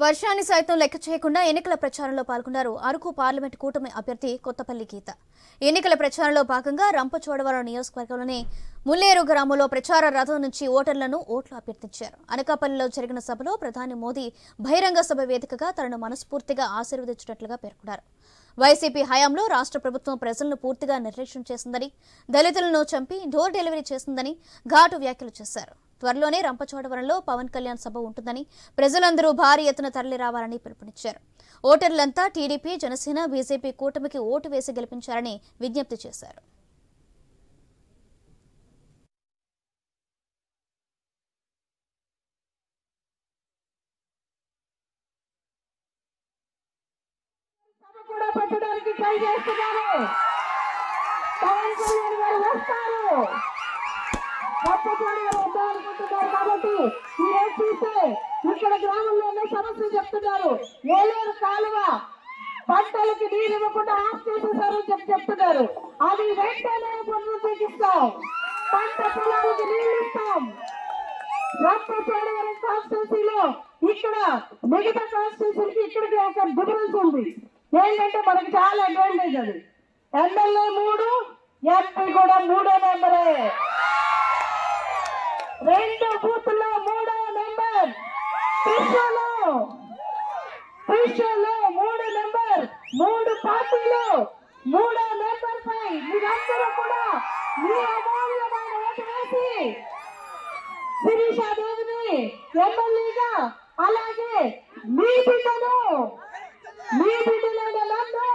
వర్షాన్ని సైతం లెక్క చేయకుండా ఎన్నికల ప్రచారంలో పాల్గొన్నారు అరకు పార్లమెంట్ కూటమి అభ్యర్థి కొత్తపల్లి గీత. ఎన్నికల ప్రచారంలో భాగంగా రంపచోడవరం నియోజకవర్గంలోని ముల్లేరు గ్రామంలో ప్రచార రథం నుంచి ఓటర్లను ఓట్లు అభ్యర్థించారు. అనకాపల్లిలో జరిగిన సభలో ప్రధాని మోదీ బహిరంగ సభ వేదికగా తనను మనస్ఫూర్తిగా ఆశీర్వదించినట్లుగా పేర్కొన్నారు. వైసీపీ హయాంలో రాష్ట్ర ప్రభుత్వం ప్రజలను పూర్తిగా నిర్లక్ష్యం చేసిందని, దళితులను చంపి డోర్ డెలివరీ చేసిందని ఘాటు వ్యాఖ్యలు చేశారు. త్వరలోనే రంపచోడవరంలో పవన్ కళ్యాణ్ సభ ఉంటుందని, ప్రజలందరూ భారీ ఎత్తున తరలిరావాలని పిలుపునిచ్చారు. ఓటర్లంతా టీడీపీ, జనసేన, బీజేపీ కూటమికి ఓటు వేసి గెలిపించారని విజ్ఞప్తి చేశారు. కాబట్టి ఈరోజు చూస్తే ఇక్కడ గ్రామంలోనే సమస్యలు చెప్తున్నారు. ఏలేరు కాలువ పంటలకి నీరు ఇవ్వకుండా ఆఫ్ చేసేసారని చెప్తున్నారు. అది వెంటనే పునరుద్ధరిస్తాం, పంట పొలాలకి నీళ్లు ఇస్తాం. రంపచోడవరం కాన్స్టిట్యూన్సీలో ఇక్కడ మిగతా కాన్స్టిట్యూన్సీకి ఇక్కడికి ఒక డిఫరెన్స్ ఉంది. ఏంటంటే మనకి చాలా అడ్వాంటేజ్. అది ఎమ్మెల్యే 3, ఎంపీ కూడా 3 మెంబరే. 2 బూత్లో 3వ నెంబర్, త్రిశూలో 3 నెంబర్, 3 పార్టీలు 3వ నెంబర్ పై మీరందరూ కూడా మీ అమూల్యమైన ఓటు వేసి శిరీషాదేవిని ఎమ్మెల్యేగా, అలాగే మీ బిడ్డలైన నన్ను